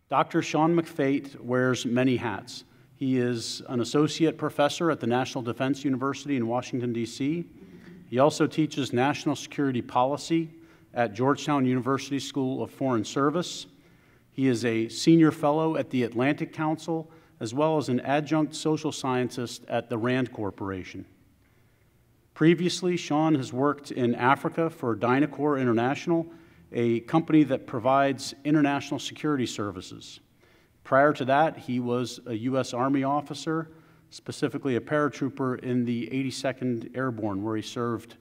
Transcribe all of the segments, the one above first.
Dr. Sean McFate wears many hats. He is an associate professor at the National Defense University in Washington, D.C. He also teaches national security policy at Georgetown University School of Foreign Service. He is a senior fellow at the Atlantic Council, as well as an adjunct social scientist at the RAND Corporation. Previously, Sean has worked in Africa for Dynacorp International, a company that provides international security services. Prior to that, he was a U.S. Army officer, specifically a paratrooper in the 82nd Airborne, where he served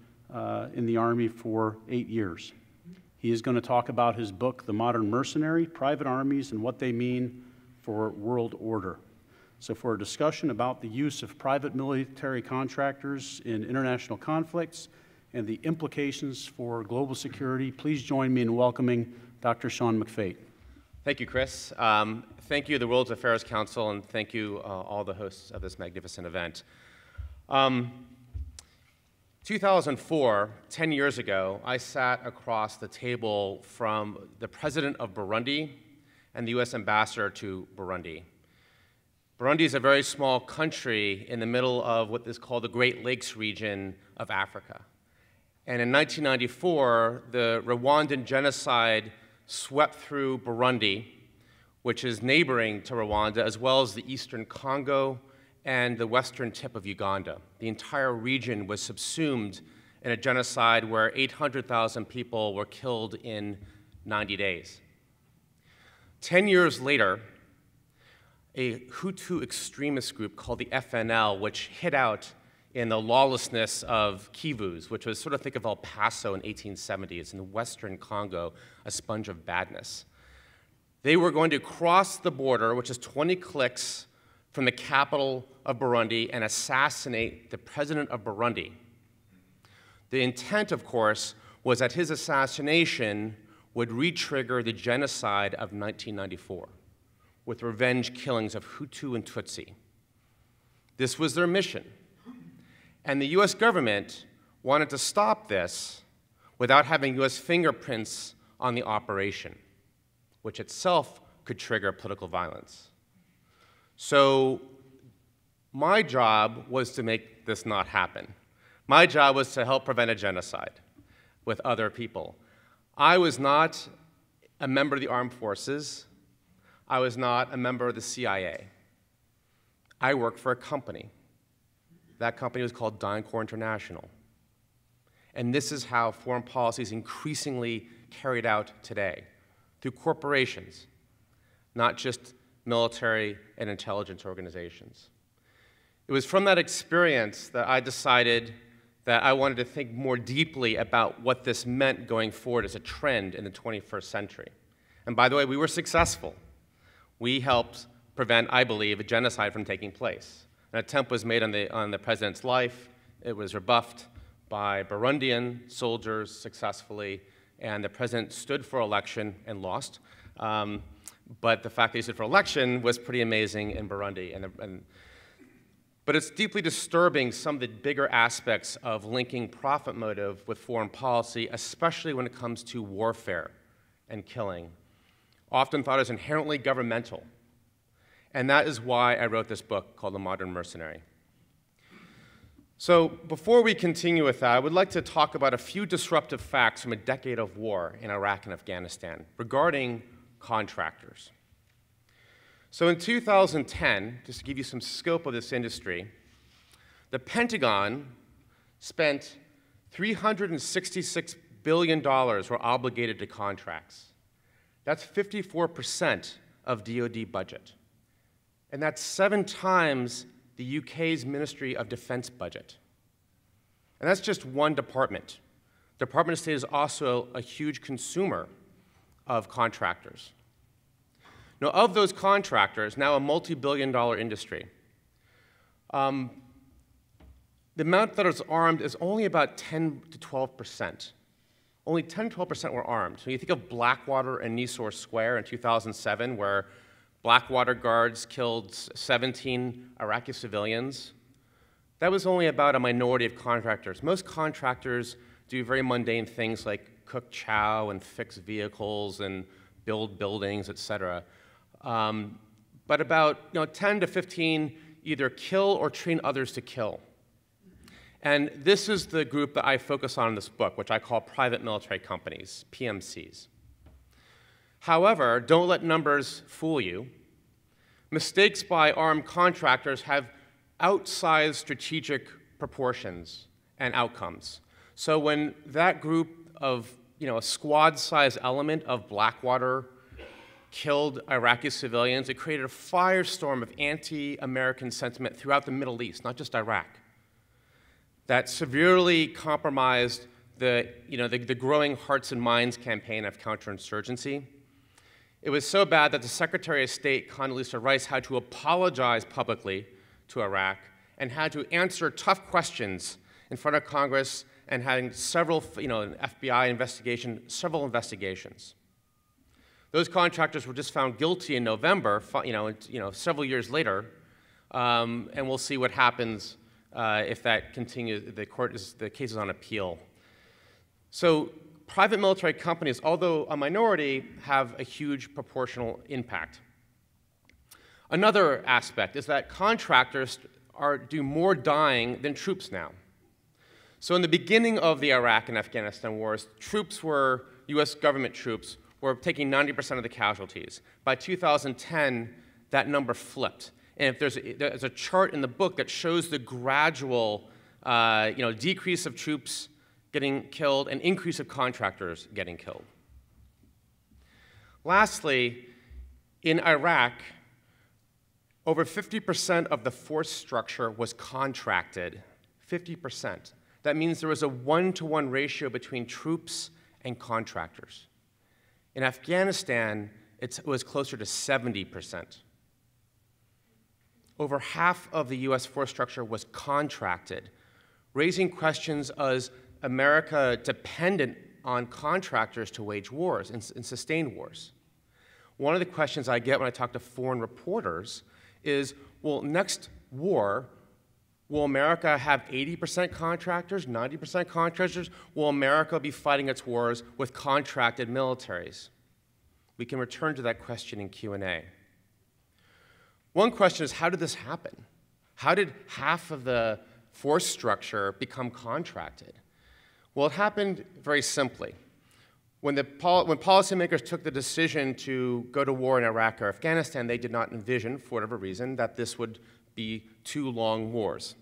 in the Army for 8 years. He is going to talk about his book, The Modern Mercenary, Private Armies and What They Mean for World Order. So for a discussion about the use of private military contractors in international conflicts and the implications for global security, please join me in welcoming Dr. Sean McFate. Thank you, Chris. Thank you, the World Affairs Council, and thank you, all the hosts of this magnificent event. 2004, 10 years ago, I sat across the table from the president of Burundi and the U.S. ambassador to Burundi. Burundi is a very small country in the middle of what is called the Great Lakes region of Africa. And in 1994, the Rwandan genocide swept through Burundi, which is neighboring to Rwanda, as well as the eastern Congo and the western tip of Uganda. The entire region was subsumed in a genocide where 800,000 people were killed in 90 days. 10 years later, a Hutu extremist group called the FNL, which hid out in the lawlessness of Kivus, which was sort of think of El Paso in 1870. It's in the western Congo, a sponge of badness. They were going to cross the border, which is 20 clicks from the capital of Burundi, and assassinate the president of Burundi. The intent, of course, was that his assassination would re-trigger the genocide of 1994, with revenge killings of Hutu and Tutsi. This was their mission. And the US government wanted to stop this without having US fingerprints on the operation, which itself could trigger political violence. So my job was to make this not happen. My job was to help prevent a genocide with other people. I was not a member of the armed forces. I was not a member of the CIA. I worked for a company. That company was called Dynacorp International. And this is how foreign policy is increasingly carried out today, through corporations, not just military and intelligence organizations. It was from that experience that I decided that I wanted to think more deeply about what this meant going forward as a trend in the 21st century. And by the way, we were successful. We helped prevent, I believe, a genocide from taking place. An attempt was made on the president's life. It was rebuffed by Burundian soldiers successfully, and the president stood for election and lost. But the fact that he stood for election was pretty amazing in Burundi. But it's deeply disturbing some of the bigger aspects of linking profit motive with foreign policy, especially when it comes to warfare and killing, often thought as inherently governmental. And that is why I wrote this book called The Modern Mercenary. So before we continue with that, I would like to talk about a few disruptive facts from a decade of war in Iraq and Afghanistan regarding contractors. So in 2010, just to give you some scope of this industry, the Pentagon spent $366 billion were obligated to contracts. That's 54% of DoD budget. And that's 7 times the UK's Ministry of Defense budget. And that's just one department. The Department of State is also a huge consumer of contractors. Now, of those contractors, now a multi-billion-dollar industry, the amount that is armed is only about 10 to 12%. Only 10 to 12% were armed. So you think of Blackwater and Nisour Square in 2007, where Blackwater guards killed 17 Iraqi civilians. That was only about a minority of contractors. Most contractors do very mundane things like cook chow and fix vehicles and build buildings, et cetera. but about 10 to 15 either kill or train others to kill. And this is the group that I focus on in this book, which I call private military companies, PMCs. However, don't let numbers fool you. Mistakes by armed contractors have outsized strategic proportions and outcomes. So when that group of, a squad-sized element of Blackwater killed Iraqi civilians, it created a firestorm of anti-American sentiment throughout the Middle East, not just Iraq, that severely compromised the growing Hearts and Minds campaign of counterinsurgency. It was so bad that the Secretary of State, Condoleezza Rice, had to apologize publicly to Iraq and had to answer tough questions in front of Congress and having several, an FBI investigation, several investigations. Those contractors were just found guilty in November, several years later, and we'll see what happens if that continues. The case is on appeal. So private military companies, although a minority, have a huge proportional impact. Another aspect is that contractors do more dying than troops now. So in the beginning of the Iraq and Afghanistan wars, U.S. government troops were taking 90% of the casualties. By 2010, that number flipped. And there's a chart in the book that shows the gradual decrease of troops getting killed and increase of contractors getting killed. Lastly, in Iraq, over 50% of the force structure was contracted, 50%. That means there was a 1-to-1 ratio between troops and contractors. In Afghanistan, it was closer to 70%. Over half of the US force structure was contracted, raising questions as America dependent on contractors to wage wars and sustain wars. One of the questions I get when I talk to foreign reporters is, well, next war, will America have 80% contractors, 90% contractors? Will America be fighting its wars with contracted militaries? We can return to that question in Q&A. One question is, how did this happen? How did half of the force structure become contracted? Well, it happened very simply. When policymakers took the decision to go to war in Iraq or Afghanistan, they did not envision, for whatever reason, that this would be 2 long wars.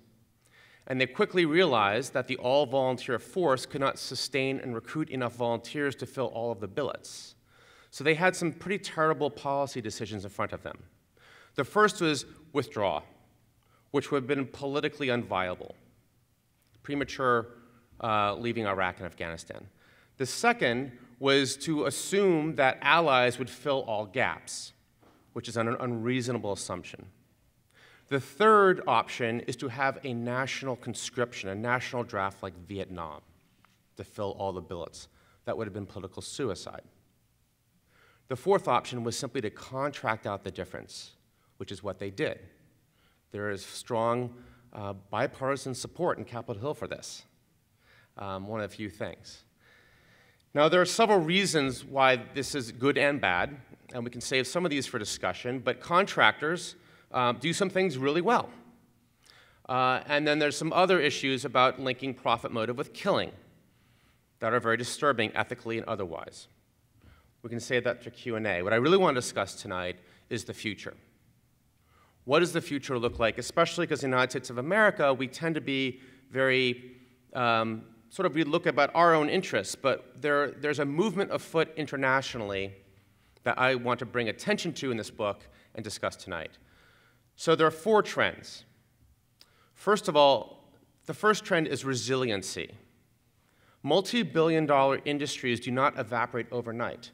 And they quickly realized that the all-volunteer force could not sustain and recruit enough volunteers to fill all of the billets. So they had some pretty terrible policy decisions in front of them. The first was withdraw, which would have been politically unviable, premature leaving Iraq and Afghanistan. The second was to assume that allies would fill all gaps, which is an unreasonable assumption. The third option is to have a national conscription, a national draft like Vietnam, to fill all the billets. That would have been political suicide. The fourth option was simply to contract out the difference, which is what they did. There is strong bipartisan support in Capitol Hill for this, one of the few things. Now, there are several reasons why this is good and bad, and we can save some of these for discussion, but contractors do some things really well. And then there's some other issues about linking profit motive with killing that are very disturbing ethically and otherwise. We can save that for Q&A. What I really want to discuss tonight is the future. What does the future look like, especially because in the United States of America, we tend to be very, we look about our own interests, but there's a movement afoot internationally that I want to bring attention to in this book and discuss tonight. So there are 4 trends. First of all, the first trend is resiliency. Multi-billion-dollar industries do not evaporate overnight.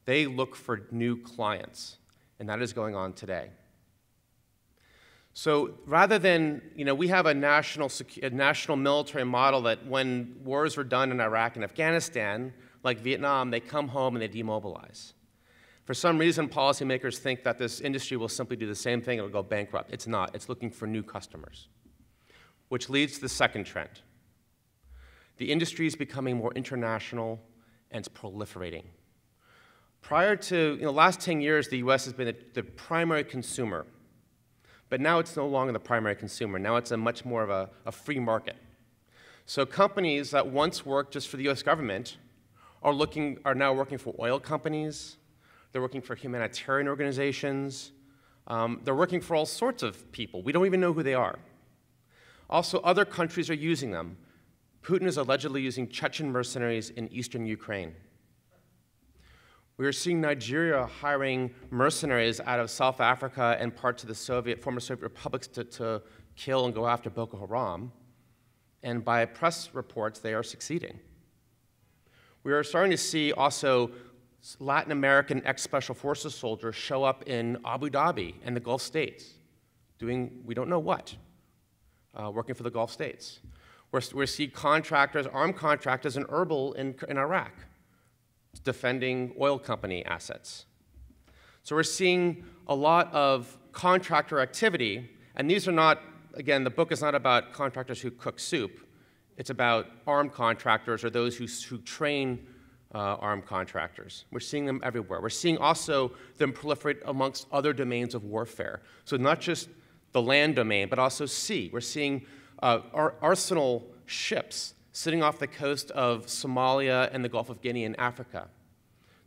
They look for new clients, and that is going on today. So rather than, we have a national military model that when wars were done in Iraq and Afghanistan, like Vietnam, they come home and they demobilize. For some reason, policymakers think that this industry will simply do the same thing, it'll go bankrupt. It's not. It's looking for new customers, which leads to the second trend. The industry is becoming more international and it's proliferating. Prior to the last 10 years, the US has been the primary consumer. But now it's no longer the primary consumer. Now it's a much more of a free market. So companies that once worked just for the US government are now working for oil companies. They're working for humanitarian organizations. They're working for all sorts of people. We don't even know who they are. Also, other countries are using them. Putin is allegedly using Chechen mercenaries in eastern Ukraine. We are seeing Nigeria hiring mercenaries out of South Africa and parts of the former Soviet republics to kill and go after Boko Haram. And by press reports, they are succeeding. We are starting to see also Latin American ex-special forces soldiers show up in Abu Dhabi and the Gulf states, doing we don't know what, working for the Gulf states. We're seeing contractors, armed contractors in Erbil in Iraq, defending oil company assets. So we're seeing a lot of contractor activity, and these are not, again, the book is not about contractors who cook soup. It's about armed contractors or those who train armed contractors. We're seeing them everywhere. We're seeing also them proliferate amongst other domains of warfare. So not just the land domain, but also sea. We're seeing arsenal ships sitting off the coast of Somalia and the Gulf of Guinea in Africa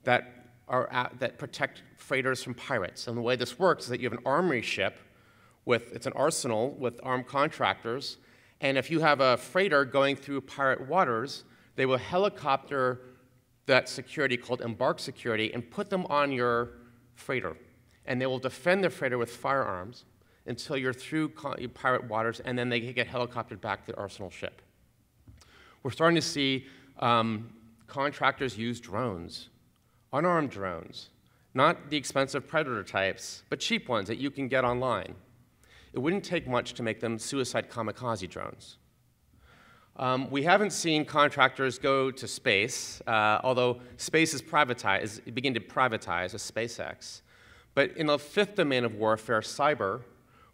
that protect freighters from pirates. And the way this works is that you have an armory ship it's an arsenal with armed contractors, and if you have a freighter going through pirate waters, they will helicopter that security called embark security and put them on your freighter. And they will defend the freighter with firearms until you're through pirate waters, and then they get helicoptered back to the arsenal ship. We're starting to see contractors use drones, unarmed drones, not the expensive predator types, but cheap ones that you can get online. It wouldn't take much to make them suicide kamikaze drones. We haven't seen contractors go to space, although space is privatized, begin to privatize as SpaceX. But in the fifth domain of warfare, cyber,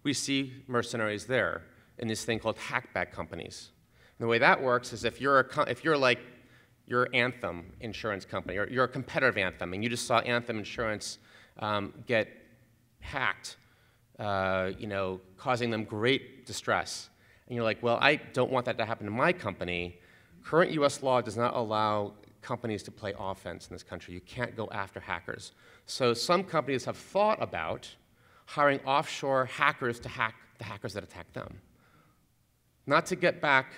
we see mercenaries there in this thing called hackback companies. And the way that works is if you're like your Anthem insurance company, or you're a competitor of Anthem, and you just saw Anthem Insurance get hacked, causing them great distress. And you're like, well, I don't want that to happen to my company. Current US law does not allow companies to play offense in this country. You can't go after hackers. So some companies have thought about hiring offshore hackers to hack the hackers that attack them. Not to get back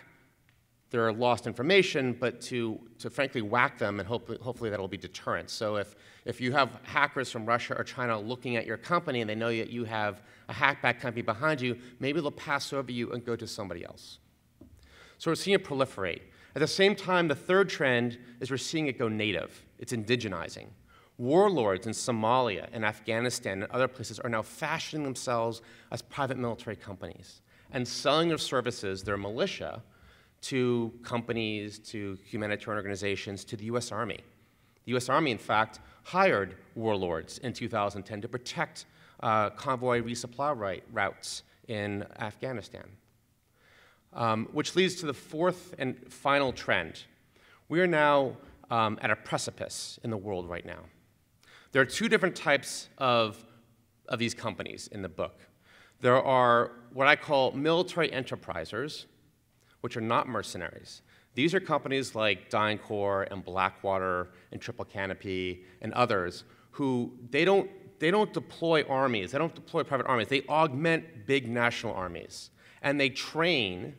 their lost information, but to frankly whack them, and hopefully that'll be deterrent. So if you have hackers from Russia or China looking at your company and they know that you have a hackback company behind you, maybe they'll pass over you and go to somebody else. So we're seeing it proliferate. At the same time, the third trend is we're seeing it go native. It's indigenizing. Warlords in Somalia and Afghanistan and other places are now fashioning themselves as private military companies and selling their services, their militia, to companies, to humanitarian organizations, to the US Army. The US Army, in fact, hired warlords in 2010 to protect convoy resupply routes in Afghanistan. Which leads to the fourth and final trend. We are now at a precipice in the world right now. There are two different types of these companies in the book. There are what I call military enterprisers, which are not mercenaries. These are companies like DynCorp and Blackwater and Triple Canopy and others who they don't deploy armies, they don't deploy private armies, they augment big national armies. And they train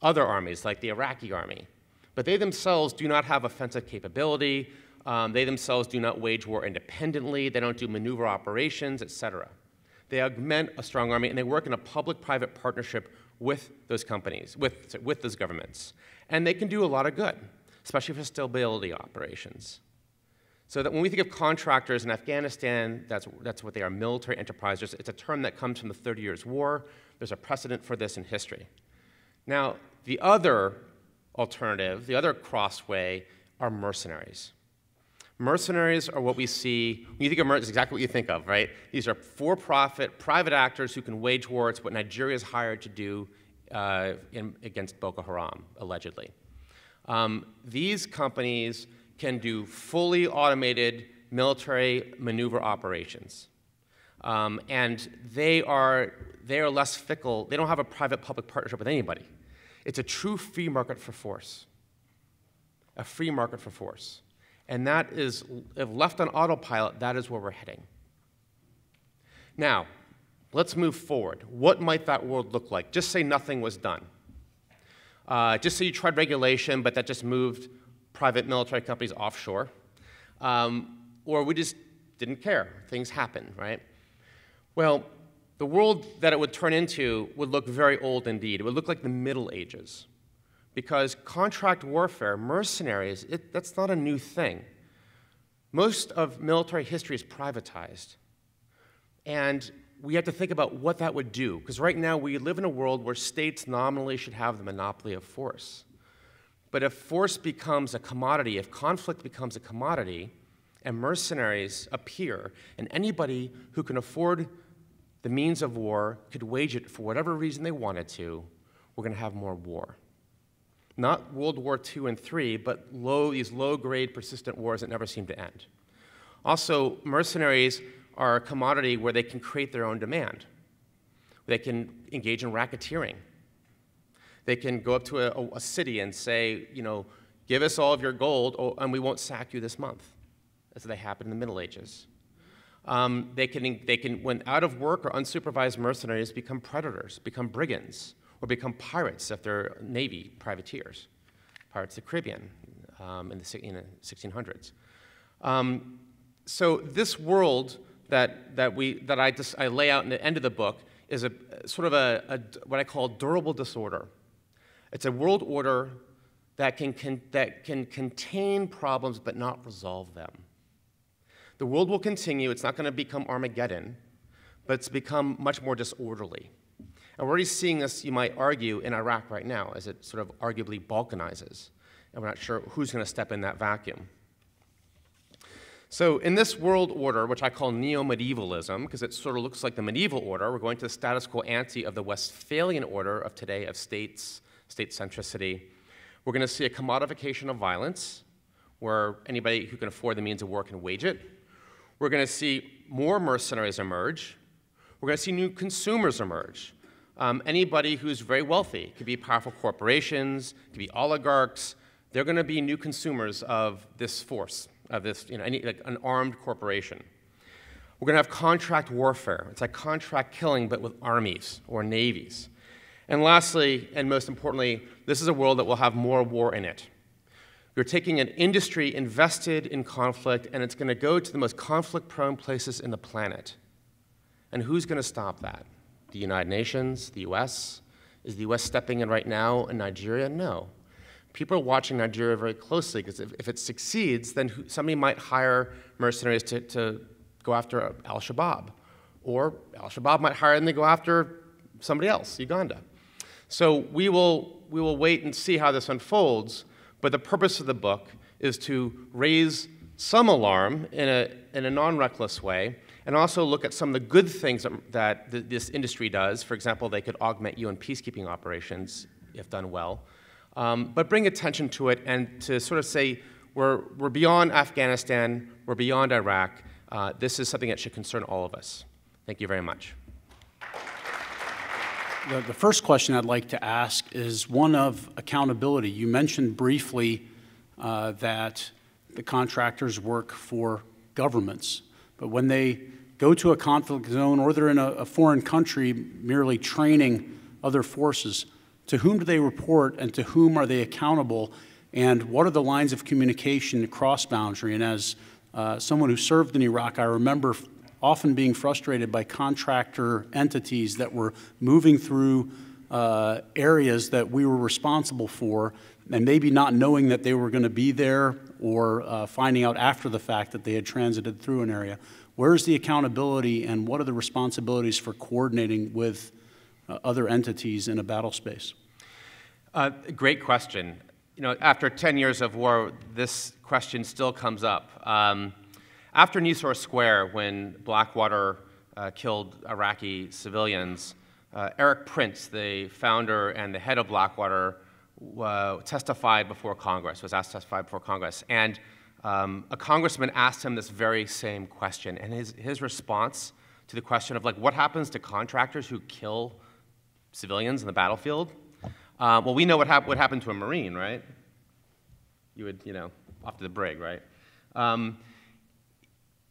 other armies like the Iraqi army. But they themselves do not have offensive capability, they themselves do not wage war independently, they don't do maneuver operations, etc. They augment a strong army and they work in a public-private partnership with those companies, with those governments. And they can do a lot of good, especially for stability operations. So that when we think of contractors in Afghanistan, that's what they are, military enterprises. It's a term that comes from the 30 Years' War. There's a precedent for this in history. Now, the other alternative, the other crossway, are mercenaries. Mercenaries are what we see, when you think of mercenaries, it's exactly what you think of, right? These are for-profit, private actors who can wage war. It's what Nigeria is hired to do against Boko Haram, allegedly. These companies can do fully automated military maneuver operations. And they are less fickle. They don't have a private-public partnership with anybody. It's a true free market for force, a free market for force. And that is, if left on autopilot, that is where we're heading. Now, let's move forward. What might that world look like? Just say nothing was done. Just say you tried regulation, but that just moved private military companies offshore. Or we just didn't care. Things happen, right? Well, the world that it would turn into would look very old indeed. It would look like the Middle Ages. Because contract warfare, mercenaries, that's not a new thing. Most of military history is privatized. And we have to think about what that would do. Because right now we live in a world where states nominally should have the monopoly of force. But if force becomes a commodity, if conflict becomes a commodity, and mercenaries appear, and anybody who can afford the means of war could wage it for whatever reason they wanted to, we're going to have more war. Not World War II and III, but these low-grade, persistent wars that never seem to end. Also, mercenaries are a commodity where they can create their own demand. They can engage in racketeering. They can go up to a city and say, you know, give us all of your gold, and we won't sack you this month, as they happened in the Middle Ages. They can, when out of work or unsupervised mercenaries, become predators, become brigands, or become pirates if they're Navy privateers, Pirates of the Caribbean in the 1600s. So this world that I lay out in the end of the book is a sort of what I call durable disorder. It's a world order that can contain problems but not resolve them. The world will continue. It's not going to become Armageddon, but it's become much more disorderly. And we're already seeing this, you might argue, in Iraq right now, as it sort of arguably balkanizes. And we're not sure who's going to step in that vacuum. So in this world order, which I call neo-medievalism, because it sort of looks like the medieval order, we're going to the status quo ante of the Westphalian order of today, of states, state centricity. We're going to see a commodification of violence, where anybody who can afford the means of war can wage it. We're going to see more mercenaries emerge. We're going to see new consumers emerge. Anybody who's very wealthy, could be powerful corporations, could be oligarchs, they're going to be new consumers of this force, of this, like an armed corporation. We're going to have contract warfare. It's like contract killing, but with armies or navies. And lastly, and most importantly, this is a world that will have more war in it. You're taking an industry invested in conflict, and it's going to go to the most conflict-prone places in the planet. And who's going to stop that? The United Nations? The US? Is the US stepping in right now in Nigeria? No. People are watching Nigeria very closely, because if it succeeds, then somebody might hire mercenaries to go after al-Shabaab. Or al-Shabaab might hire them to go after somebody else, Uganda. So we will wait and see how this unfolds, but the purpose of the book is to raise some alarm in a non-reckless way, and also look at some of the good things that this industry does. For example, they could augment UN peacekeeping operations if done well, but bring attention to it and to sort of say, we're beyond Afghanistan, we're beyond Iraq. This is something that should concern all of us. Thank you very much. The first question I'd like to ask is one of accountability. You mentioned briefly that the contractors work for governments, but when they go to a conflict zone or they're in a foreign country merely training other forces, to whom do they report and to whom are they accountable, and what are the lines of communication cross-boundary? And as someone who served in Iraq, I remember often being frustrated by contractor entities that were moving through areas that we were responsible for, and maybe not knowing that they were going to be there, or finding out after the fact that they had transited through an area. Where's the accountability, and what are the responsibilities for coordinating with other entities in a battle space? Great question. After 10 years of war, this question still comes up. After Nisour Square, when Blackwater killed Iraqi civilians, Eric Prince, the founder and the head of Blackwater, testified before Congress, was asked to testify before Congress. And a congressman asked him this very same question, and his response to the question of, like, what happens to contractors who kill civilians in the battlefield? Well, we know what happened to a Marine, right? You would, off to the brig, right?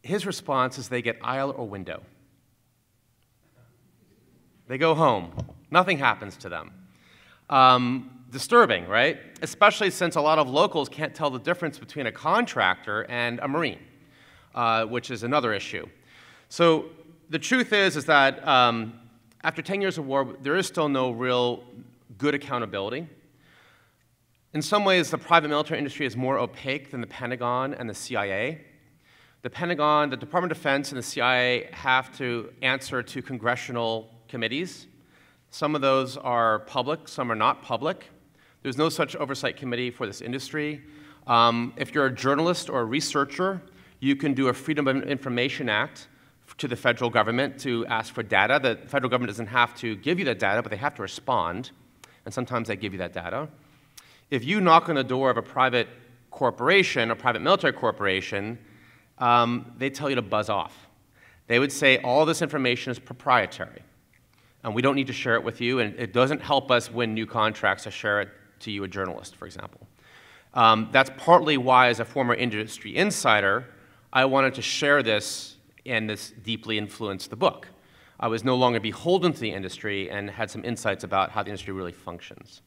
His response is they get aisle or window. They go home. Nothing happens to them. Disturbing, right? Especially since a lot of locals can't tell the difference between a contractor and a Marine, which is another issue. So the truth is that after 10 years of war, there is still no real good accountability. In some ways, the private military industry is more opaque than the Pentagon and the CIA. The Pentagon, the Department of Defense, and the CIA have to answer to congressional committees. Some of those are public, some are not public. There's no such oversight committee for this industry. If you're a journalist or a researcher, you can do a Freedom of Information Act to the federal government to ask for data. The federal government doesn't have to give you that data, but they have to respond, and sometimes they give you that data. If you knock on the door of a private corporation, a private military corporation, they tell you to buzz off. They would say all this information is proprietary, and we don't need to share it with you, and it doesn't help us win new contracts to share it to you, a journalist, for example. That's partly why, as a former industry insider, I wanted to share this, and this deeply influenced the book. I was no longer beholden to the industry and had some insights about how the industry really functions.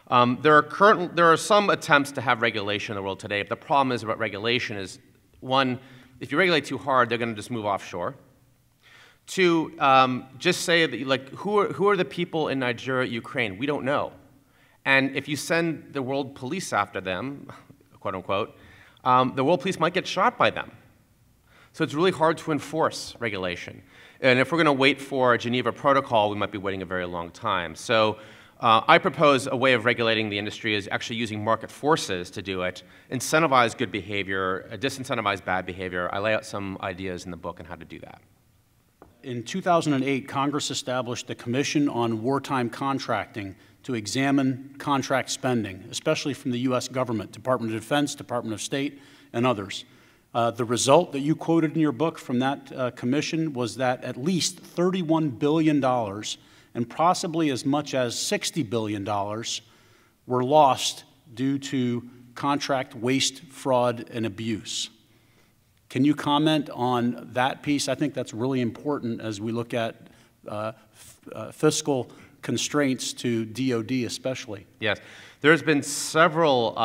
There are some attempts to have regulation in the world today, but the problem is about regulation is, one, if you regulate too hard, they're going to just move offshore. Two, just say that, like, who are the people in Nigeria, Ukraine? We don't know. And if you send the world police after them, quote unquote, the world police might get shot by them. So it's really hard to enforce regulation. And if we're going to wait for a Geneva Protocol, we might be waiting a very long time. So I propose a way of regulating the industry is actually using market forces to do it, incentivize good behavior, disincentivize bad behavior. I lay out some ideas in the book on how to do that. In 2008, Congress established the Commission on Wartime Contracting to examine contract spending, especially from the U.S. government, Department of Defense, Department of State, and others. The result that you quoted in your book from that commission was that at least $31 billion and possibly as much as $60 billion were lost due to contract waste, fraud, and abuse. Can you comment on that piece? I think that's really important as we look at fiscal constraints to DOD especially. Yes. There's been several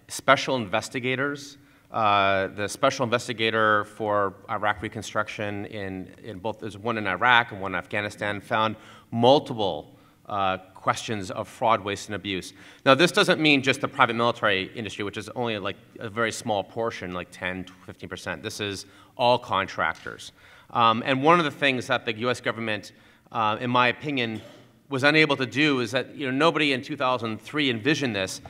special investigators. The special investigator for Iraq reconstruction in both, there's one in Iraq and one in Afghanistan, found multiple questions of fraud, waste, and abuse. Now, this doesn't mean just the private military industry, which is only like a very small portion, like 10 to 15%. This is all contractors. And one of the things that the U.S. government, in my opinion, was unable to do is that, nobody in 2003 envisioned this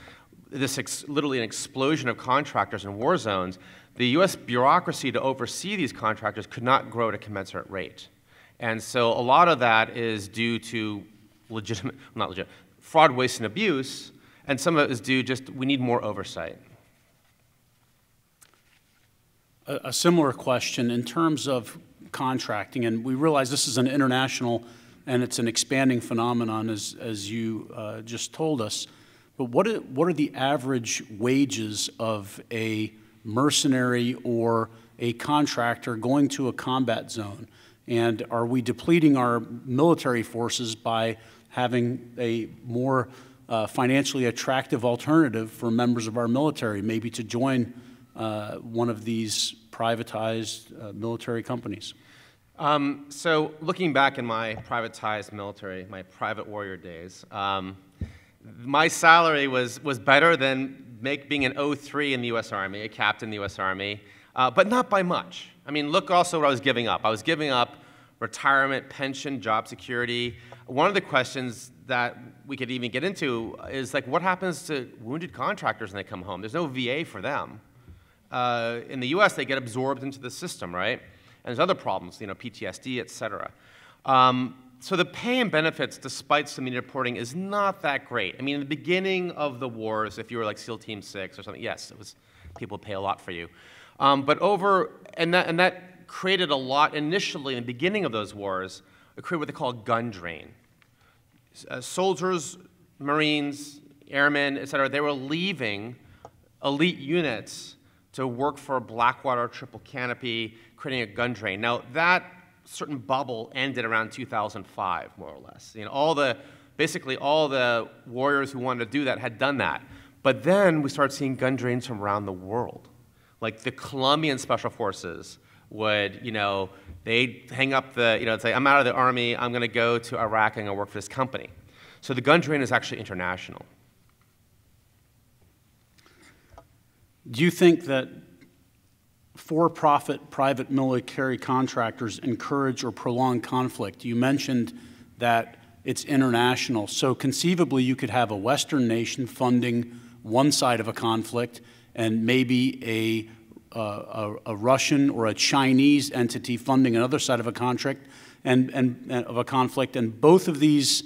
literally an explosion of contractors in war zones. The U.S. bureaucracy to oversee these contractors could not grow at a commensurate rate. And so a lot of that is due to fraud, waste, and abuse, and some of it is due we need more oversight. A similar question in terms of contracting, and we realize this is an international and it's an expanding phenomenon as you just told us, but what are the average wages of a mercenary or a contractor going to a combat zone? And are we depleting our military forces by having a more financially attractive alternative for members of our military, maybe to join one of these privatized military companies? So looking back in my privatized military, my private warrior days, my salary was better than being an 03 in the U.S. Army, a captain in the U.S. Army, but not by much. I mean, look also what I was giving up. I was giving up retirement, pension, job security. One of the questions that we could even get into is, like, what happens to wounded contractors when they come home? There's no VA for them. In the U.S., they get absorbed into the system, right? And there's other problems, PTSD, et cetera. So the pay and benefits, despite some media reporting, is not that great. I mean, in the beginning of the wars, if you were like SEAL Team 6 or something, yes, it was People pay a lot for you. And that created a lot initially in the beginning of those wars. It created what they call a gun drain. Soldiers, Marines, airmen, et cetera, they were leaving elite units to work for Blackwater, Triple Canopy, creating a gun drain. Now, that certain bubble ended around 2005, more or less. You know, basically all the warriors who wanted to do that had done that. But then we started seeing gun drains from around the world. Like the Colombian Special Forces would, you know, they'd hang up say, I'm out of the Army, I'm going to go to Iraq and I'm going to work for this company. So the gun drain is actually international. Do you think that for-profit private military contractors encourage or prolong conflict? You mentioned that it's international, so conceivably you could have a Western nation funding one side of a conflict and maybe a Russian or a Chinese entity funding another side of a contract of a conflict, and both of these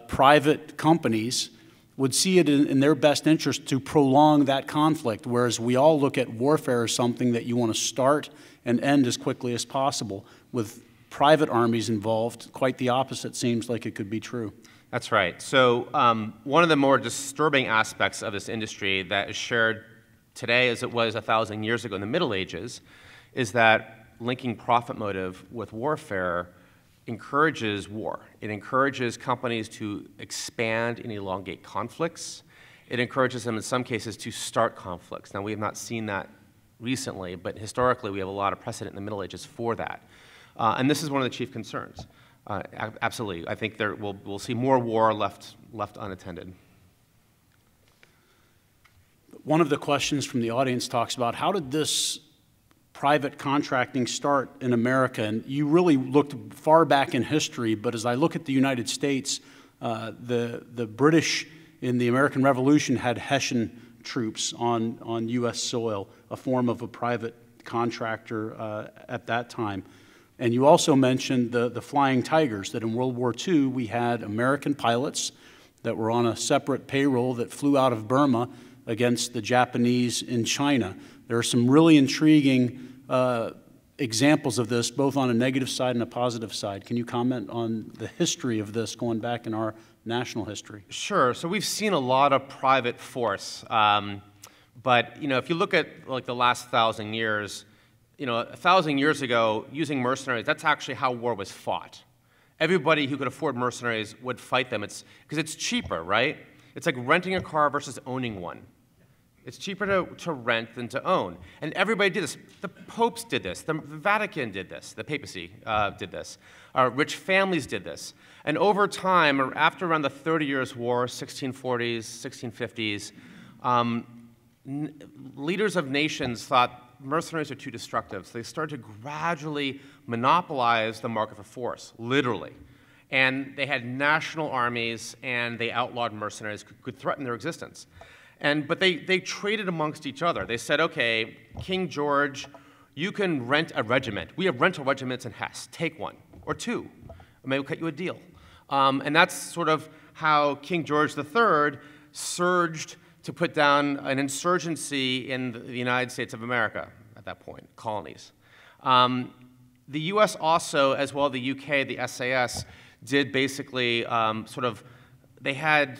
private companies would see it in their best interest to prolong that conflict, whereas we all look at warfare as something that you want to start and end as quickly as possible. With private armies involved, quite the opposite seems like it could be true. That's right. So one of the more disturbing aspects of this industry that is shared today as it was 1,000 years ago in the Middle Ages is that linking profit motive with warfare encourages war. It encourages companies to expand and elongate conflicts. It encourages them in some cases to start conflicts. Now, we have not seen that recently, but historically we have a lot of precedent in the Middle Ages for that. And this is one of the chief concerns. Absolutely. I think we'll see more war left unattended. One of the questions from the audience talks about how did this private contracting start in America? And you really looked far back in history, but as I look at the United States, the British in the American Revolution had Hessian troops on U.S. soil, a form of a private contractor at that time. And you also mentioned the Flying Tigers, that in World War II we had American pilots that were on a separate payroll that flew out of Burma against the Japanese in China. There are some really intriguing examples of this, both on a negative side and a positive side. Can you comment on the history of this going back in our national history? Sure. So we've seen a lot of private force. But, you know, if you look at like the last 1,000 years, you know, 1,000 years ago, using mercenaries, that's actually how war was fought. Everybody who could afford mercenaries would fight them. Because it's cheaper, right? It's like renting a car versus owning one. It's cheaper to rent than to own. And everybody did this. The popes did this. The Vatican did this. The papacy did this. Rich families did this. And over time, after around the 30 Years' War, 1640s, 1650s, leaders of nations thought mercenaries are too destructive. So they started to gradually monopolize the market for force, literally. And they had national armies, and they outlawed mercenaries, could threaten their existence. But they traded amongst each other. They said, okay, King George, you can rent a regiment. We have rental regiments in Hesse. Take one or two. Maybe we'll cut you a deal. And that's sort of how King George III surged to put down an insurgency in the United States of America at that point, colonies. The US also, as well as the UK, the SAS, did basically they had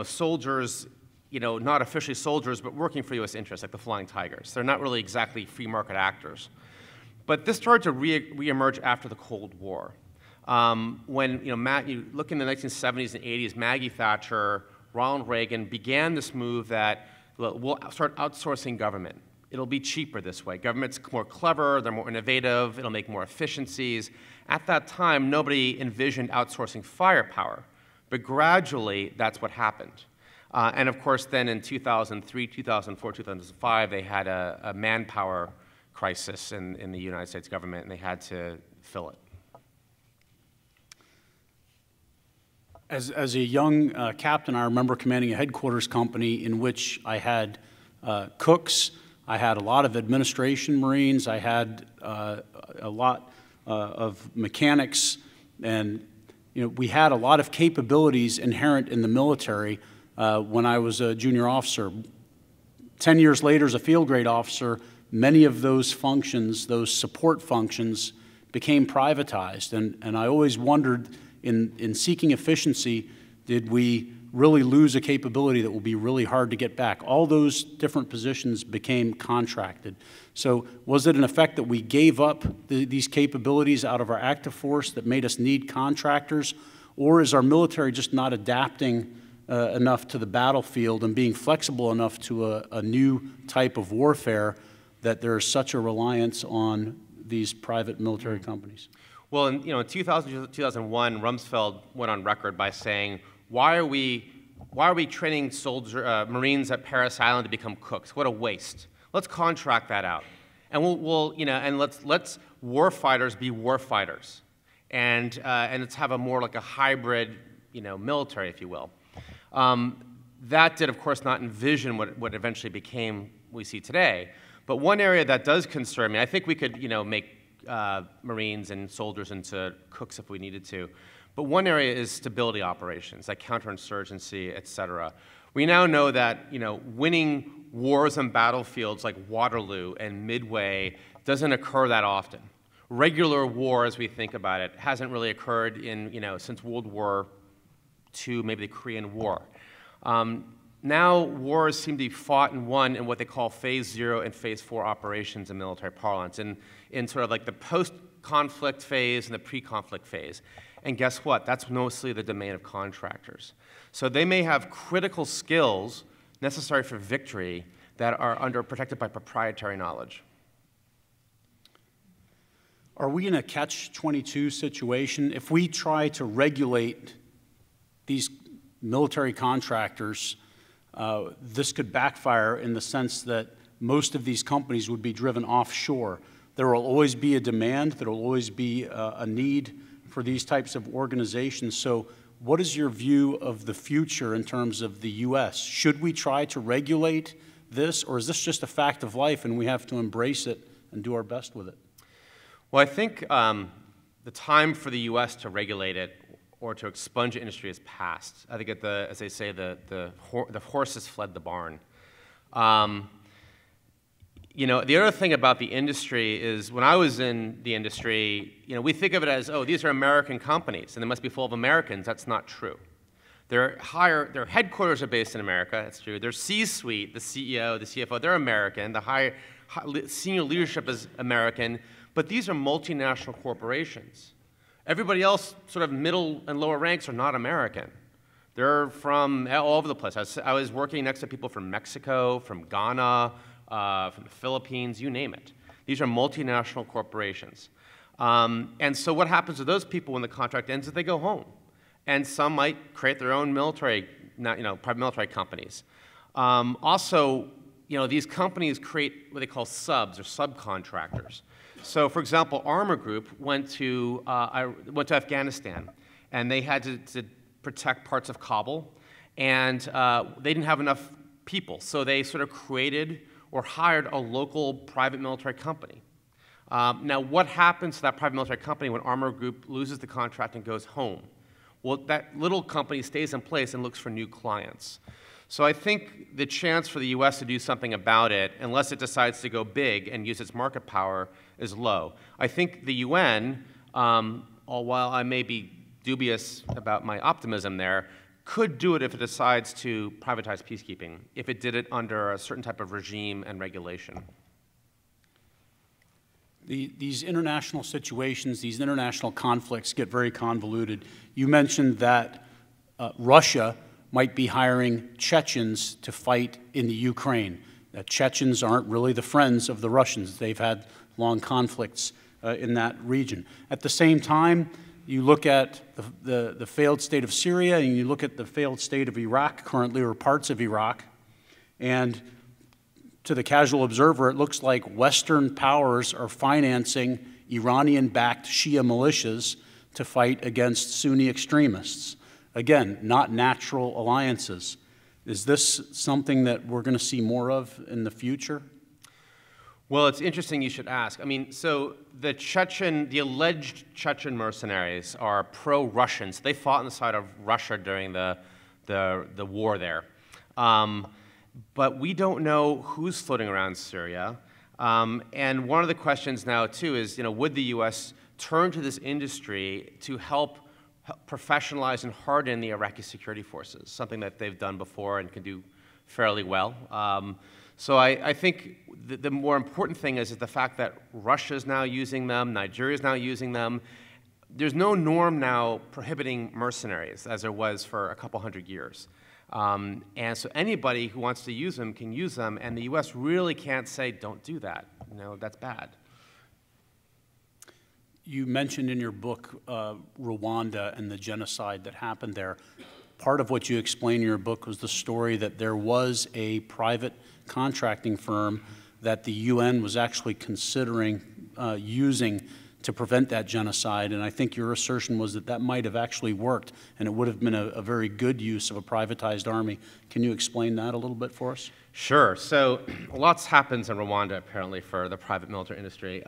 soldiers, not officially soldiers, but working for U.S. interests, like the Flying Tigers. They're not really exactly free market actors. But this started to reemerge after the Cold War. When you look in the 1970s and 80s, Maggie Thatcher, Ronald Reagan began this move that we'll start outsourcing government. It'll be cheaper this way. Government's more clever, they're more innovative, it'll make more efficiencies. At that time, nobody envisioned outsourcing firepower. But gradually, that's what happened. And of course, then in 2003, 2004, 2005, they had a manpower crisis in the United States government, and they had to fill it. As a young captain, I remember commanding a headquarters company in which I had cooks, I had a lot of administration Marines, I had a lot of mechanics, and we had a lot of capabilities inherent in the military when I was a junior officer. 10 years later as a field grade officer, many of those functions, those support functions, became privatized. And I always wondered, in seeking efficiency, did we really lose a capability that will be really hard to get back? All those different positions became contracted. So was it an effect that we gave up these capabilities out of our active force that made us need contractors? Or is our military just not adapting enough to the battlefield and being flexible enough to a new type of warfare that there is such a reliance on these private military companies? Well, in 2000, 2001, Rumsfeld went on record by saying, why are we training Marines at Parris Island to become cooks? What a waste. Let's contract that out. And and let's warfighters be warfighters. And let's have a more like a hybrid, military, if you will. That did, of course, not envision what eventually became we see today. But one area that does concern me, I think we could, make Marines and soldiers into cooks if we needed to. But one area is stability operations, like counterinsurgency, et cetera. We now know that, winning wars on battlefields like Waterloo and Midway doesn't occur that often. Regular war, as we think about it, hasn't really occurred since World War II, maybe the Korean War. Now wars seem to be fought and won in what they call Phase 0 and Phase 4 operations in military parlance, in sort of like the post-conflict phase and the pre-conflict phase. And guess what? That's mostly the domain of contractors. So they may have critical skills necessary for victory that are protected by proprietary knowledge. Are we in a catch-22 situation? If we try to regulate these military contractors, this could backfire in the sense that most of these companies would be driven offshore. There will always be a demand, there will always be a need for these types of organizations. So what is your view of the future in terms of the U.S.? Should we try to regulate this, or is this just a fact of life and we have to embrace it and do our best with it? Well, I think the time for the U.S. to regulate it or to expunge the industry has passed. I think, as they say, the horse has fled the barn. The other thing about the industry is when I was in the industry, we think of it as, oh, these are American companies and they must be full of Americans. That's not true. Their headquarters are based in America. That's true. Their C-suite, the CEO, the CFO, they're American. The senior leadership is American. But these are multinational corporations. Everybody else, sort of middle and lower ranks, are not American. They're from all over the place. I was working next to people from Mexico, from Ghana, from the Philippines, you name it. These are multinational corporations. And so what happens to those people when the contract ends is they go home. And some might create their own military, private military companies. Also, these companies create what they call subs or subcontractors. So, for example, Armor Group went to Afghanistan, and they had to protect parts of Kabul, and they didn't have enough people, so they sort of created or hired a local private military company. Now, what happens to that private military company when Armor Group loses the contract and goes home? Well, that little company stays in place and looks for new clients. So I think the chance for the U.S. to do something about it, unless it decides to go big and use its market power, is low. I think the UN, while I may be dubious about my optimism there, could do it if it decides to privatize peacekeeping, if it did it under a certain type of regime and regulation. These international situations, these international conflicts get very convoluted. You mentioned that Russia might be hiring Chechens to fight in the Ukraine. That Chechens aren't really the friends of the Russians. They've had long conflicts in that region. At the same time, you look at the failed state of Syria and you look at the failed state of Iraq currently, or parts of Iraq, and to the casual observer, it looks like Western powers are financing Iranian-backed Shia militias to fight against Sunni extremists. Again, not natural alliances. Is this something that we're going to see more of in the future? Well, it's interesting you should ask. I mean, so the alleged Chechen mercenaries are pro-Russians. They fought on the side of Russia during the war there. but we don't know who's floating around Syria. And one of the questions now, too, is, would the U.S. turn to this industry to help professionalize and harden the Iraqi security forces, something that they've done before and can do fairly well. So I think the more important thing is the fact that Russia's now using them, Nigeria's now using them. There's no norm now prohibiting mercenaries, as there was for a couple hundred years. And so anybody who wants to use them can use them, and the U.S. really can't say, don't do that. That's bad. You mentioned in your book Rwanda and the genocide that happened there. Part of what you explain in your book was the story that there was a private contracting firm that the UN was actually considering using to prevent that genocide, and I think your assertion was that that might have actually worked, and it would have been a very good use of a privatized army. Can you explain that a little bit for us? Sure. So lots happens in Rwanda, apparently, for the private military industry.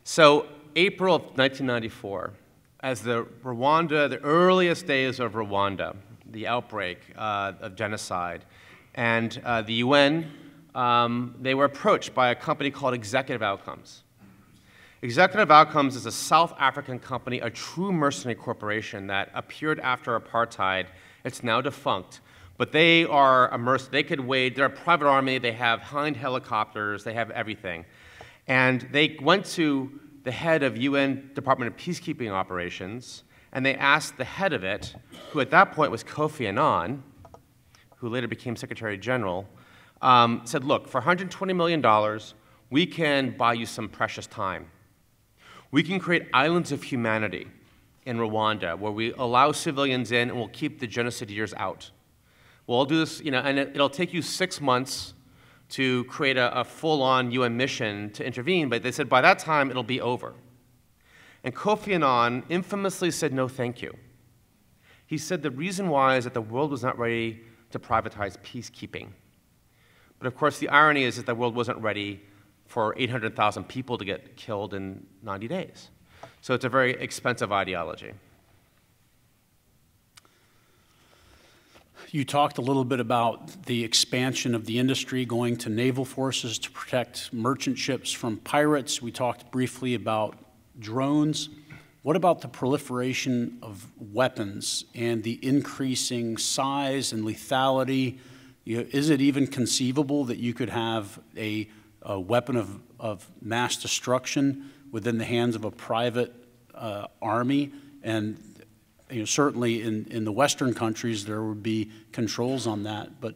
So April of 1994, as the earliest days of Rwanda, the outbreak of genocide, and the UN, they were approached by a company called Executive Outcomes. Executive Outcomes is a South African company, a true mercenary corporation that appeared after apartheid. It's now defunct, but they are they're a private army, they have Hind helicopters, they have everything. And they went to the head of UN Department of Peacekeeping Operations, and they asked the head of it, who at that point was Kofi Annan, who later became Secretary General, said, look, for $120 million, we can buy you some precious time. We can create islands of humanity in Rwanda where we allow civilians in and we'll keep the genocideers out. We'll do this, and it'll take you 6 months to create a full-on UN mission to intervene, but they said by that time it'll be over. And Kofi Annan infamously said no thank you. He said the reason why is that the world was not ready to privatize peacekeeping. But of course the irony is that the world wasn't ready for 800,000 people to get killed in 90 days. So it's a very expensive ideology. You talked a little bit about the expansion of the industry going to naval forces to protect merchant ships from pirates. We talked briefly about drones. What about the proliferation of weapons and the increasing size and lethality? Is it even conceivable that you could have a weapon of mass destruction within the hands of a private army? And certainly in the Western countries there would be controls on that, but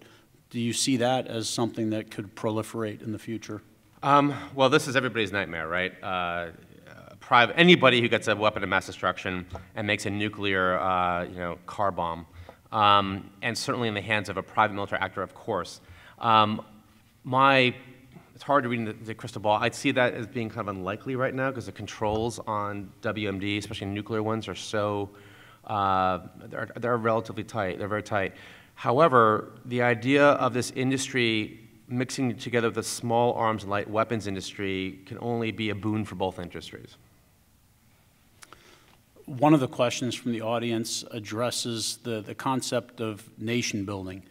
do you see that as something that could proliferate in the future? Well, this is everybody's nightmare, right? Anybody who gets a weapon of mass destruction and makes a nuclear car bomb, and certainly in the hands of a private military actor, of course. It's hard to read in the crystal ball. I'd see that as being kind of unlikely right now because the controls on WMD, especially nuclear ones, are so, they're relatively tight. They're very tight. However, the idea of this industry mixing together the small arms and light weapons industry can only be a boon for both industries. One of the questions from the audience addresses the concept of nation building.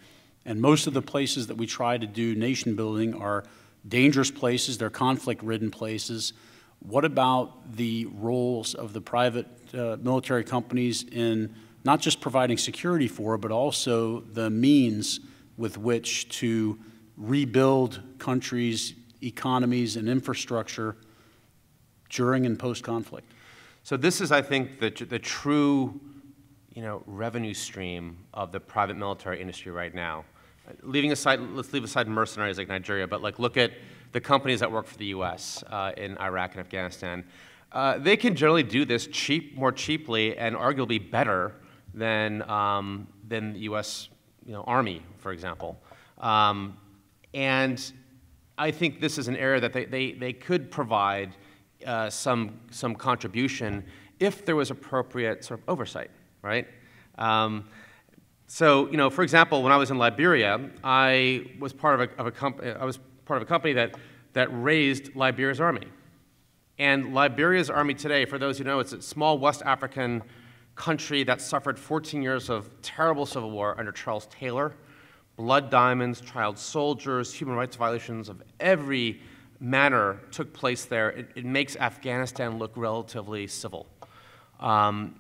And most of the places that we try to do nation building are dangerous places, they're conflict-ridden places. What about the roles of the private military companies in not just providing security for, but also the means with which to rebuild countries' economies and infrastructure during and post-conflict? So this is, I think, the true revenue stream of the private military industry right now. Let's leave aside mercenaries like Nigeria, but look at the companies that work for the U.S. In Iraq and Afghanistan. They can generally do this more cheaply and arguably better than the U.S. Army, for example. And I think this is an area that they could provide some contribution if there was appropriate sort of oversight, right? So, for example, when I was in Liberia, I was part of a company that raised Liberia's army. And Liberia's army today, for those who know, it's a small West African country that suffered 14 years of terrible civil war under Charles Taylor blood diamonds, child soldiers, human rights violations of every manner took place there. It makes Afghanistan look relatively civil. And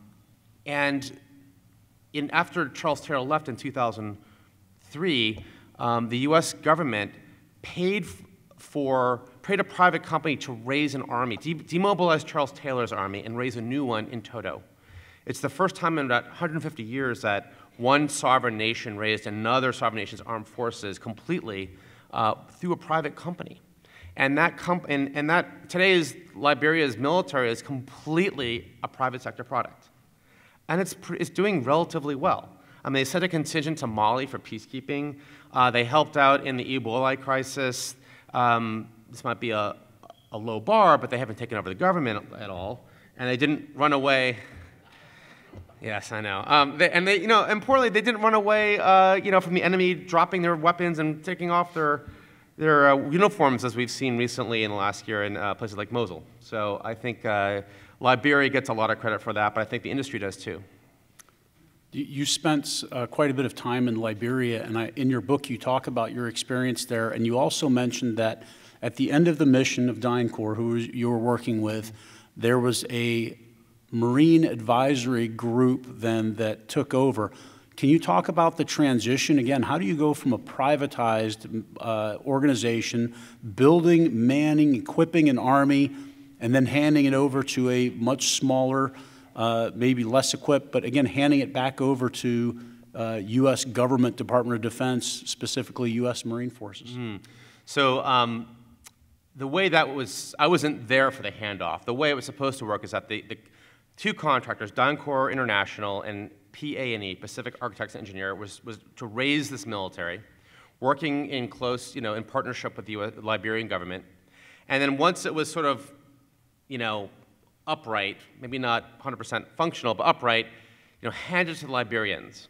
after Charles Taylor left in 2003, the US government paid a private company to raise an army, demobilize Charles Taylor's army and raise a new one in toto. It's the first time in about 150 years that one sovereign nation raised another sovereign nation's armed forces completely through a private company. And today's Liberia's military is completely a private sector product. And it's doing relatively well. I mean, they sent a contingent to Mali for peacekeeping. They helped out in the Ebola crisis. This might be a low bar, but they haven't taken over the government at all. And they didn't run away. Yes, I know. Importantly, they didn't run away, from the enemy dropping their weapons and taking off their uniforms, as we've seen recently in the last year in places like Mosul. So I think Liberia gets a lot of credit for that, but I think the industry does too. You spent quite a bit of time in Liberia, and in your book you talk about your experience there, and you also mentioned that at the end of the mission of DynCorp, who you were working with, there was a Marine advisory group then that took over. Can you talk about the transition? Again, how do you go from a privatized organization, building, manning, equipping an army, and then handing it over to a much smaller, maybe less equipped, but again, handing it back over to U.S. government, Department of Defense, specifically U.S. Marine Forces? So the way that was, I wasn't there for the handoff. The way it was supposed to work is that the two contractors, DynCorp International and PA&E, Pacific Architects and Engineer, was to raise this military, working in close, in partnership with the Liberian government. And then once it was sort of, upright, maybe not 100% functional, but upright, handed to the Liberians.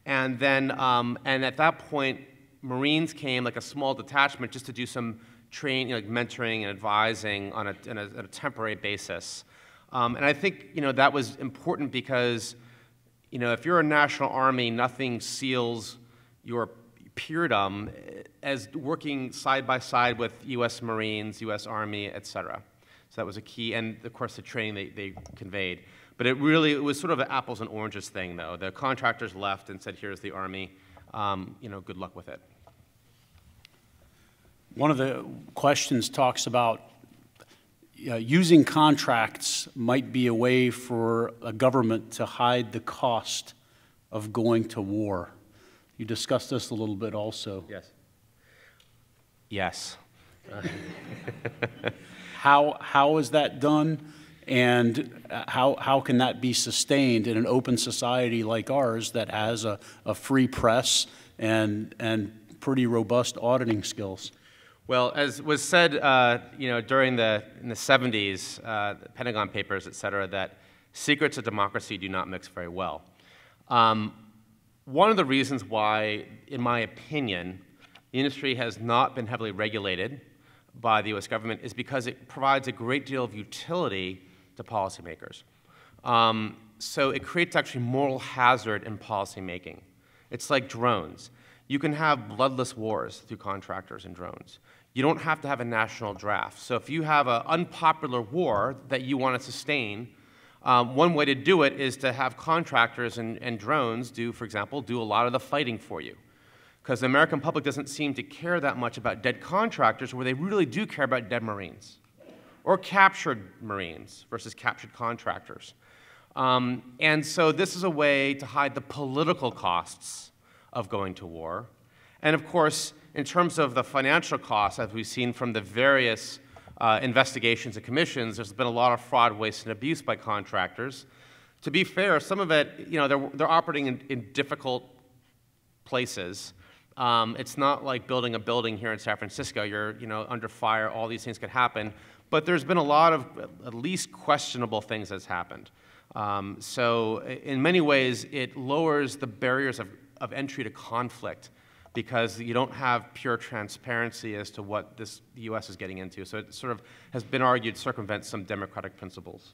And then, and at that point, Marines came, like a small detachment, just to do some training, like mentoring and advising on a temporary basis. And I think, that was important because, if you're a national army, nothing seals your peerdom as working side by side with U.S. Marines, U.S. Army, et cetera. So that was a key, and of course the training they conveyed. But it was sort of an apples and oranges thing, though. The contractors left and said, here's the Army, good luck with it. One of the questions talks about using contracts might be a way for a government to hide the cost of going to war. You discussed this a little bit also. Yes. Yes. How is that done, and how can that be sustained in an open society like ours that has a free press and pretty robust auditing skills? Well, as was said, during in the 70s, the Pentagon Papers, et cetera, that secrets of democracy do not mix very well. One of the reasons why, in my opinion, the industry has not been heavily regulated by the U.S. government is because it provides a great deal of utility to policymakers. So it creates actually moral hazard in policymaking. It's like drones. You can have bloodless wars through contractors and drones. You don't have to have a national draft. So if you have an unpopular war that you want to sustain, one way to do it is to have contractors and drones for example, do a lot of the fighting for you. Because the American public doesn't seem to care that much about dead contractors, where they really do care about dead Marines, or captured Marines versus captured contractors. And so this is a way to hide the political costs of going to war. And of course, in terms of the financial costs, as we've seen from the various investigations and commissions, there's been a lot of fraud, waste, and abuse by contractors. To be fair, some of it, they're operating in difficult places. It's not like building a building here in San Francisco. You're, under fire. All these things could happen. But there's been a lot of at least questionable things that's happened. So in many ways, it lowers the barriers of entry to conflict, because you don't have pure transparency as to what the U.S. is getting into. So it sort of has been argued circumvents some democratic principles.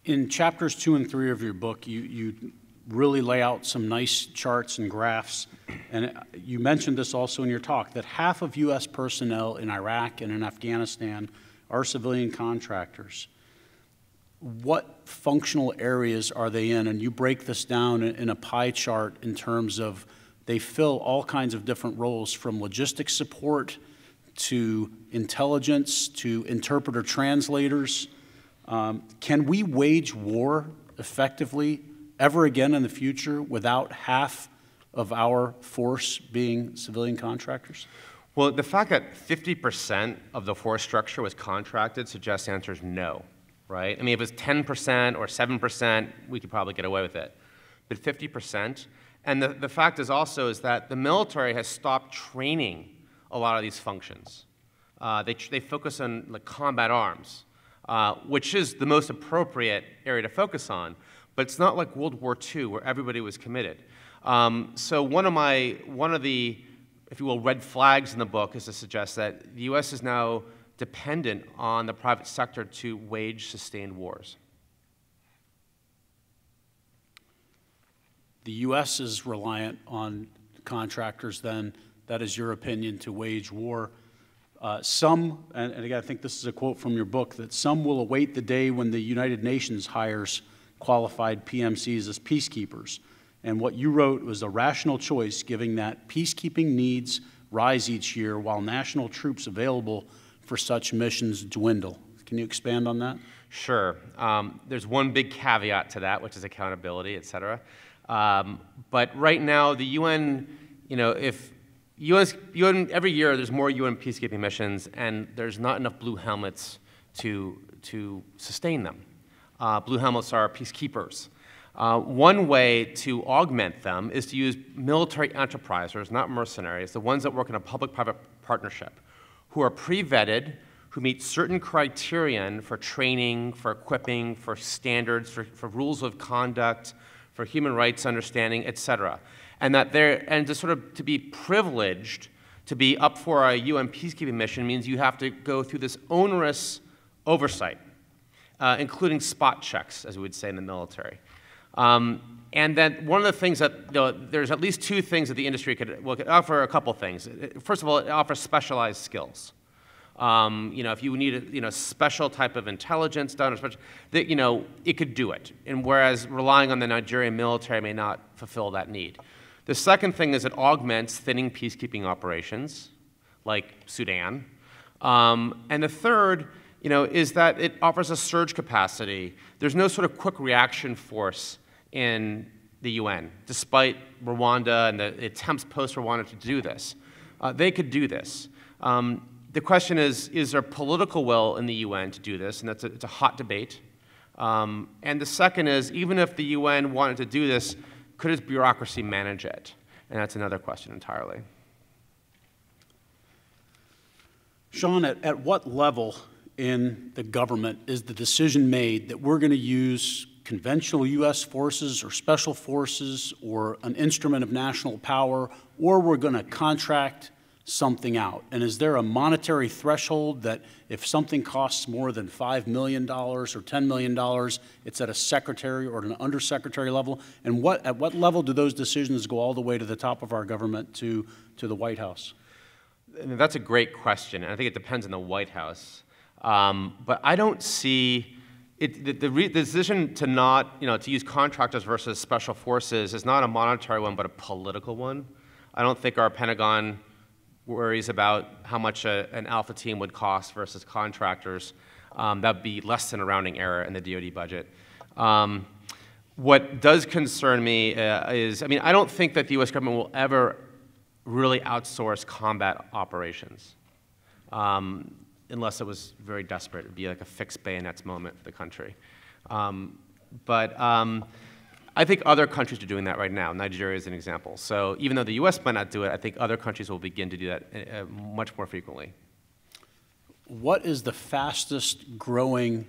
In chapters 2 and 3 of your book, you really lay out some nice charts and graphs. And you mentioned this also in your talk, that half of U.S. personnel in Iraq and in Afghanistan are civilian contractors. What functional areas are they in? And you break this down in a pie chart in terms of they fill all kinds of different roles, from logistics support to intelligence to interpreter translators. Can we wage war effectively ever again in the future without half of our force being civilian contractors? Well, the fact that 50% of the force structure was contracted suggests the answer is no, right? I mean, if it was 10% or 7%, we could probably get away with it. But 50%, and the fact is also is that the military has stopped training a lot of these functions. They focus on like combat arms, which is the most appropriate area to focus on. But it's not like World War II where everybody was committed. So one of the, if you will, red flags in the book is to suggest that the U.S. is now dependent on the private sector to wage sustained wars. The U.S. is reliant on contractors then, that is your opinion, to wage war. Some, and again, I think this is a quote from your book, that some will await the day when the United Nations hires qualified PMCs as peacekeepers. And what you wrote was a rational choice, given that peacekeeping needs rise each year while national troops available for such missions dwindle. Can you expand on that? Sure. There's one big caveat to that, which is accountability, et cetera. But right now, the UN, if UN, every year there's more UN peacekeeping missions, and there's not enough blue helmets to sustain them. Blue helmets are peacekeepers. One way to augment them is to use military enterprisers, not mercenaries, the ones that work in a public-private partnership, who are pre-vetted, who meet certain criterion for training, for equipping, for standards, for rules of conduct, for human rights understanding, et cetera. And to be privileged to be up for a UN peacekeeping mission means you have to go through this onerous oversight, including spot checks, as we would say in the military. And then one of the things that, there's at least two things that the industry could offer a couple things. First of all, it offers specialized skills. If you need a special type of intelligence done, or it could do it. And whereas relying on the Nigerian military may not fulfill that need. The second thing is it augments thinning peacekeeping operations, like Sudan. And the third, is that it offers a surge capacity. There's no sort of quick reaction force in the UN, despite Rwanda and the attempts post-Rwanda to do this. They could do this. The question is there political will in the UN to do this? And it's a hot debate. And the second is, even if the UN wanted to do this, could its bureaucracy manage it? And that's another question entirely. Sean, at what level in the government is the decision made that we're going to use conventional U.S. forces or special forces or an instrument of national power, or we're going to contract something out? And is there a monetary threshold that if something costs more than $5 million or $10 million, it's at a secretary or an undersecretary level? And at what level do those decisions go all the way to the top of our government to the White House? That's a great question, and I think it depends on the White House. But I don't see the decision to not, to use contractors versus special forces is not a monetary one, but a political one. I don't think our Pentagon worries about how much an alpha team would cost versus contractors. That would be less than a rounding error in the DoD budget. What does concern me is, I don't think that the U.S. government will ever really outsource combat operations, unless it was very desperate. It would be like a fixed bayonets moment for the country. I think other countries are doing that right now. Nigeria is an example. So even though the U.S. might not do it, I think other countries will begin to do that much more frequently. What is the fastest growing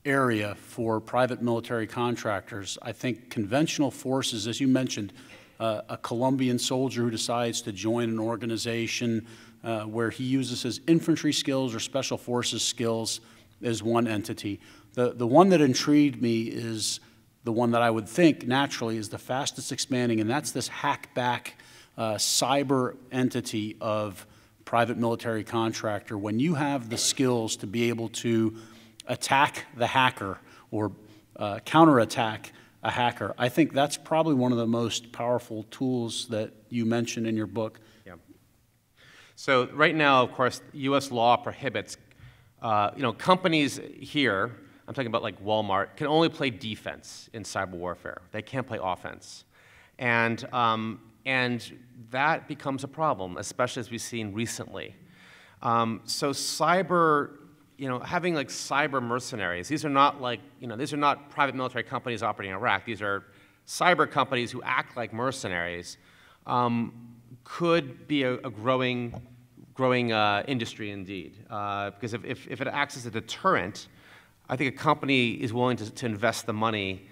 area for private military contractors? I think conventional forces, as you mentioned, a Colombian soldier who decides to join an organization where he uses his infantry skills or special forces skills is one entity. The one that intrigued me is the one that I would think naturally is the fastest expanding, and that's this hackback cyber entity of private military contractor. When you have the skills to be able to attack the hacker or counterattack a hacker, I think that's probably one of the most powerful tools that you mentioned in your book. Yeah. So right now, of course, U.S. law prohibits, companies here, I'm talking about like Walmart, can only play defense in cyber warfare. They can't play offense. And that becomes a problem, especially as we've seen recently. So cyber, having like cyber mercenaries, these are not like, these are not private military companies operating in Iraq. These are cyber companies who act like mercenaries, could be a growing industry indeed. Because if it acts as a deterrent, I think a company is willing to invest the money,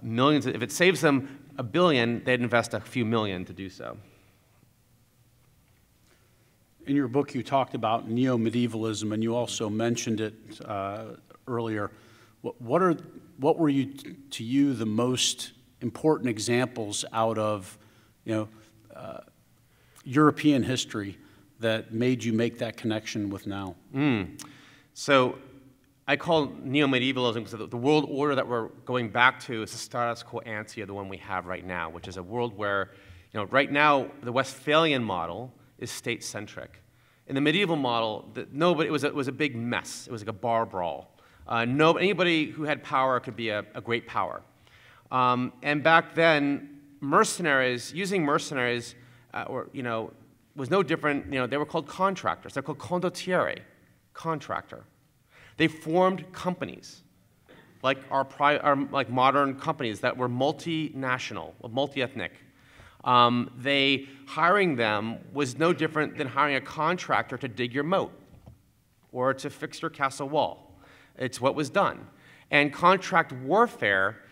millions. If it saves them $1 billion, they'd invest a few million to do so. In your book, you talked about neo-medievalism, and you also mentioned it earlier. What were to you the most important examples out of European history that made you make that connection with now? So I call neo-medievalism because the world order that we're going back to is the status quo ante of the one we have right now, which is a world where, right now the Westphalian model is state-centric. In the medieval model, it was a big mess. It was like a bar brawl. Anybody who had power could be a great power. And back then, using mercenaries, was no different. They were called contractors. They're called condottieri, contractor. They formed companies, like like modern companies that were multinational, multi-ethnic. Hiring them was no different than hiring a contractor to dig your moat or to fix your castle wall. It's what was done. And contract warfare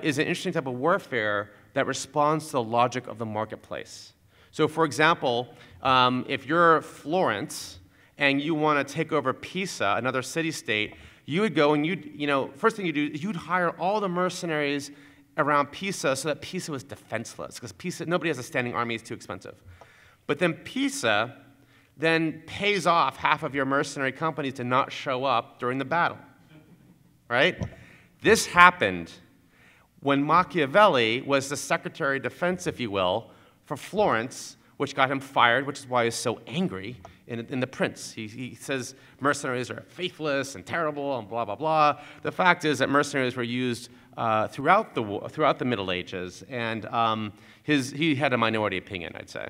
is an interesting type of warfare that responds to the logic of the marketplace. So for example, if you're Florence and you want to take over Pisa, another city-state, you would go and first thing you do is you'd hire all the mercenaries around Pisa so that Pisa was defenseless, because nobody has a standing army, it's too expensive. But then Pisa then pays off half of your mercenary companies to not show up during the battle, right? This happened when Machiavelli was the Secretary of Defense, if you will, for Florence, which got him fired, which is why he's so angry in The Prince. He says mercenaries are faithless and terrible and blah, blah, blah. The fact is that mercenaries were used throughout the Middle Ages, and he had a minority opinion, I'd say.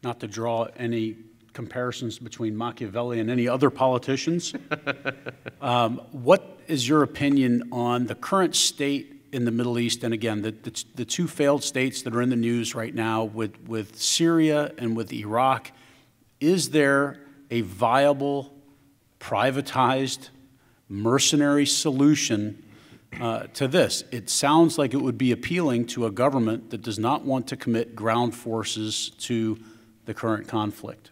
Not to draw any comparisons between Machiavelli and any other politicians, what is your opinion on the current state in the Middle East, and again, the two failed states that are in the news right now with Syria and with Iraq? Is there a viable, privatized, mercenary solution to this? It sounds like it would be appealing to a government that does not want to commit ground forces to the current conflict.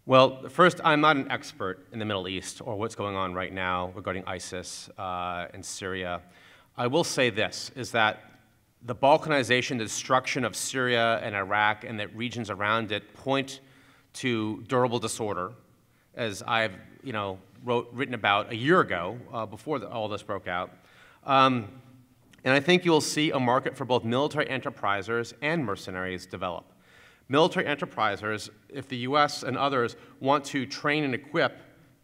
Well, first, I'm not an expert in the Middle East or what's going on right now regarding ISIS and Syria. I will say this, is that the balkanization, the destruction of Syria and Iraq and the regions around it point to durable disorder, as I've written about a year ago, before all this broke out. And I think you'll see a market for both military enterprisers and mercenaries develop. Military enterprisers, if the US and others want to train and equip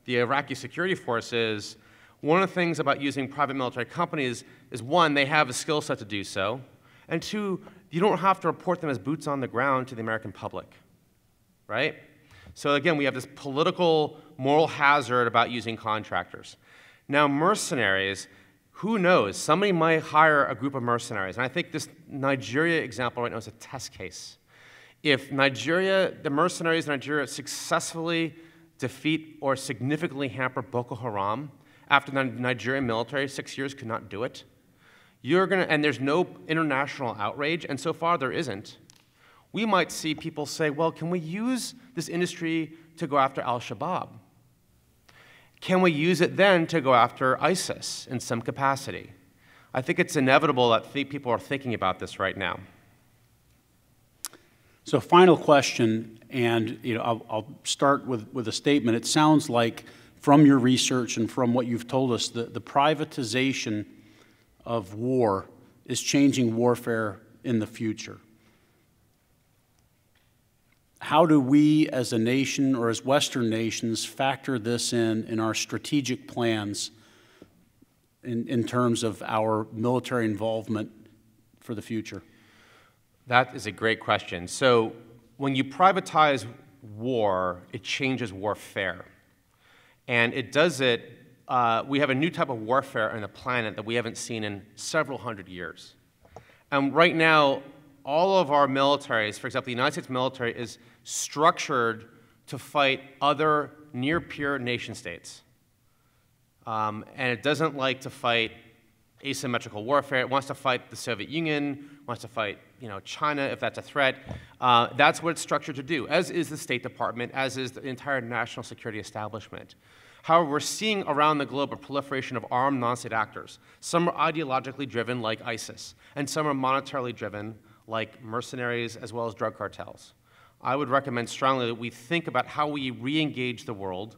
the Iraqi security forces, one of the things about using private military companies is, one, they have a skill set to do so, and two, you don't have to report them as boots on the ground to the American public, right? So again, we have this political moral hazard about using contractors. Now, mercenaries, who knows? Somebody might hire a group of mercenaries, and I think this Nigeria example right now is a test case. If the mercenaries in Nigeria successfully defeat or significantly hamper Boko Haram, after the Nigerian military, 6 years, could not do it, and there's no international outrage, and so far there isn't, we might see people say, well, can we use this industry to go after al-Shabaab? can we use it then to go after ISIS in some capacity? I think it's inevitable that people are thinking about this right now. So final question, and I'll start with a statement. It sounds like from your research and from what you've told us, the privatization of war is changing warfare in the future. How do we as a nation or as Western nations factor this in our strategic plans in terms of our military involvement for the future? That is a great question. So when you privatize war, it changes warfare. And it does it, we have a new type of warfare on the planet that we haven't seen in several hundred years. And right now, all of our militaries, for example, the United States military is structured to fight other near-peer nation states. And it doesn't like to fight asymmetrical warfare. It wants to fight the Soviet Union, wants to fight China if that's a threat. That's what it's structured to do, as is the State Department, as is the entire national security establishment. However, we're seeing around the globe a proliferation of armed non-state actors. Some are ideologically driven, like ISIS, and some are monetarily driven, like mercenaries, as well as drug cartels. I would recommend strongly that we think about how we re-engage the world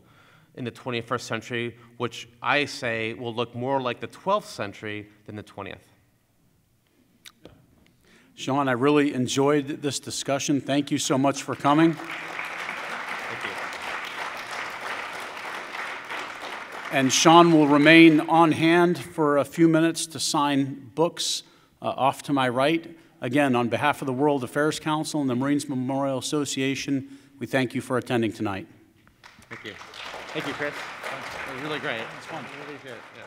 in the 21st century, which I say will look more like the 12th century than the 20th. Sean, I really enjoyed this discussion. Thank you so much for coming. Thank you. And Sean will remain on hand for a few minutes to sign books off to my right. Again, on behalf of the World Affairs Council and the Marines Memorial Association, we thank you for attending tonight. Thank you. Thank you, Chris. It was really great. It's fun. Really good. Yeah.